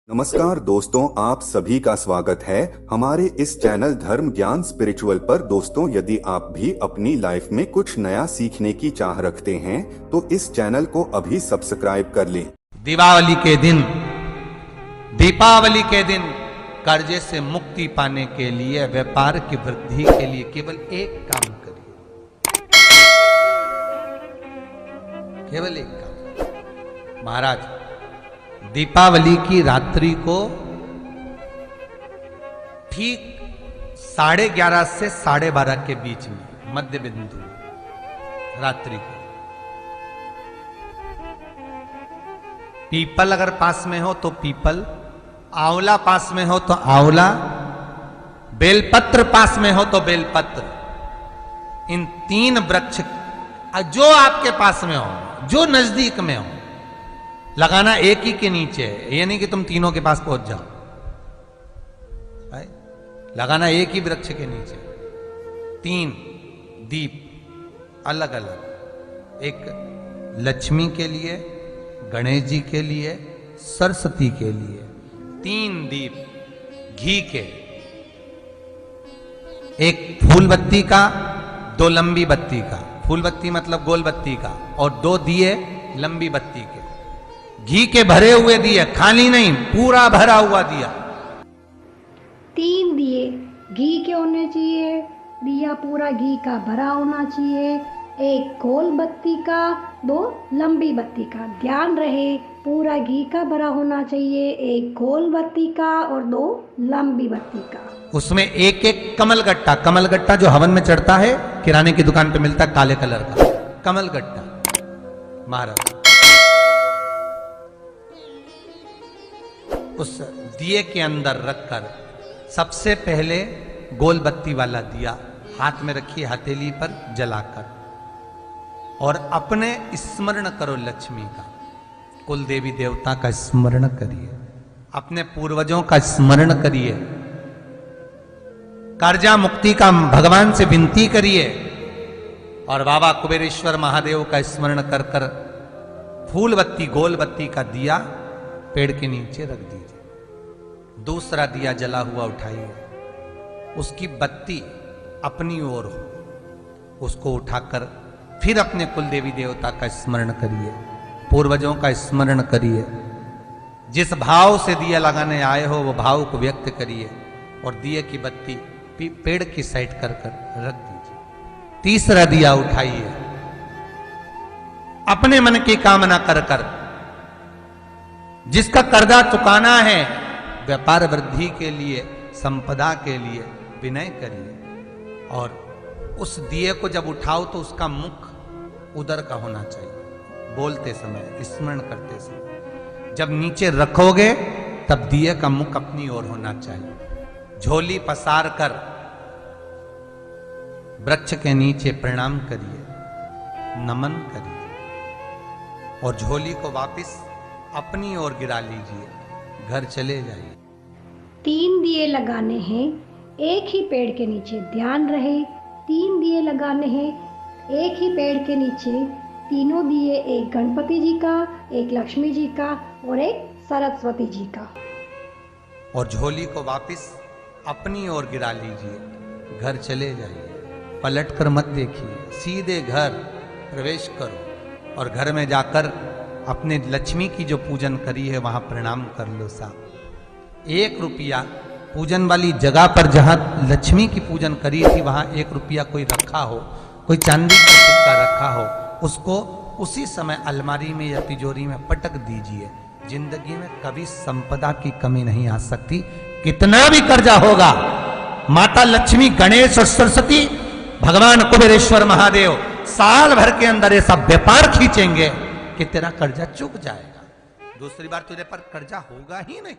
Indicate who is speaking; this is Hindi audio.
Speaker 1: नमस्कार दोस्तों, आप सभी का स्वागत है हमारे इस चैनल धर्म ज्ञान स्पिरिचुअल पर। दोस्तों, यदि आप भी अपनी लाइफ में कुछ नया सीखने की चाह रखते हैं तो इस चैनल को अभी सब्सक्राइब कर लें।
Speaker 2: दीपावली के दिन कर्जे से मुक्ति पाने के लिए, व्यापार की वृद्धि के लिए केवल एक काम करिए, केवल एक काम। महाराज, दीपावली की रात्रि को ठीक 11:30 से 12:30 के बीच में, मध्य बिंदु रात्रि को, पीपल अगर पास में हो तो पीपल, आंवला पास में हो तो आंवला, बेलपत्र पास में हो तो बेलपत्र, इन 3 वृक्ष जो आपके पास में हो, जो नजदीक में हो, लगाना एक ही के नीचे है। ये नहीं कि तुम तीनों के पास पहुंच जाओ, लगाना एक ही वृक्ष के नीचे। 3 दीप अलग अलग, एक लक्ष्मी के लिए, गणेश जी के लिए, सरस्वती के लिए। 3 दीप घी के, एक फूल बत्ती का, 2 लंबी बत्ती का, फूल बत्ती मतलब गोल बत्ती का, और 2 दिए लंबी बत्ती के, घी के भरे हुए दिए, खाली नहीं, पूरा भरा हुआ दिया।
Speaker 3: 3 दिए घी के होने चाहिए, दिया पूरा घी का भरा होना चाहिए, एक गोल बत्ती का, 2 लंबी बत्ती का। ध्यान रहे, पूरा घी का भरा होना चाहिए, एक गोल बत्ती का और 2 लंबी बत्ती का।
Speaker 2: उसमें एक एक कमलगट्टा, कमलगट्टा जो हवन में चढ़ता है, किराने की दुकान पे मिलता है, काले कलर का कमलगट्टा। महाराज, उस दिए के अंदर रखकर सबसे पहले गोल बत्ती वाला दिया हाथ में रखिए, हथेली पर जलाकर, और अपने स्मरण करो लक्ष्मी का, कुल देवी देवता का स्मरण करिए, अपने पूर्वजों का स्मरण करिए, कर्जा मुक्ति का भगवान से विनती करिए, और बाबा कुबेरेश्वर महादेव का स्मरण कर कर फूल बत्ती, गोल बत्ती का दिया पेड़ के नीचे रख दीजिए। दूसरा दिया जला हुआ उठाइए, उसकी बत्ती अपनी ओर हो, उसको उठाकर फिर अपने कुल देवी देवता का स्मरण करिए, पूर्वजों का स्मरण करिए, जिस भाव से दिया लगाने आए हो वो भाव को व्यक्त करिए, और दिए की बत्ती पेड़ की साइड कर कर रख दीजिए। तीसरा दिया उठाइए, अपने मन की कामना कर कर, जिसका कर्जा चुकाना है, व्यापार वृद्धि के लिए, संपदा के लिए विनय करिए, और उस दिए को जब उठाओ तो उसका मुख उधर का होना चाहिए, बोलते समय, स्मरण करते समय। जब नीचे रखोगे तब दिए का मुख अपनी ओर होना चाहिए। झोली पसार कर वृक्ष के नीचे प्रणाम करिए, नमन करिए, और झोली को वापस अपनी ओर गिरा लीजिए, घर चले जाइए।
Speaker 3: 3 दिए लगाने हैं एक ही पेड़ के नीचे। ध्यान रहे, 3 दिए लगाने हैं एक ही पेड़ के नीचे। तीनों दिए, एक गणपति जी का, एक लक्ष्मी जी का और एक सरस्वती जी का।
Speaker 2: और झोली को वापस अपनी ओर गिरा लीजिए, घर चले जाइए। पलट कर मत देखिए, सीधे घर प्रवेश करो, और घर में जाकर अपने लक्ष्मी की जो पूजन करी है वहां प्रणाम कर लो साहब। 1 रुपया पूजन वाली जगह पर, जहां लक्ष्मी की पूजन करी थी, वहां 1 रुपया कोई रखा हो, कोई चांदी का सिक्का रखा हो, उसको उसी समय अलमारी में या तिजोरी में पटक दीजिए। जिंदगी में कभी संपदा की कमी नहीं आ सकती। कितना भी कर्जा होगा, माता लक्ष्मी, गणेश और सरस्वती, भगवान कुबेरेश्वर महादेव साल भर के अंदर ऐसा व्यापार खींचेंगे कि तेरा कर्जा चुक जाएगा, दूसरी बार तुझे पर कर्जा होगा ही नहीं।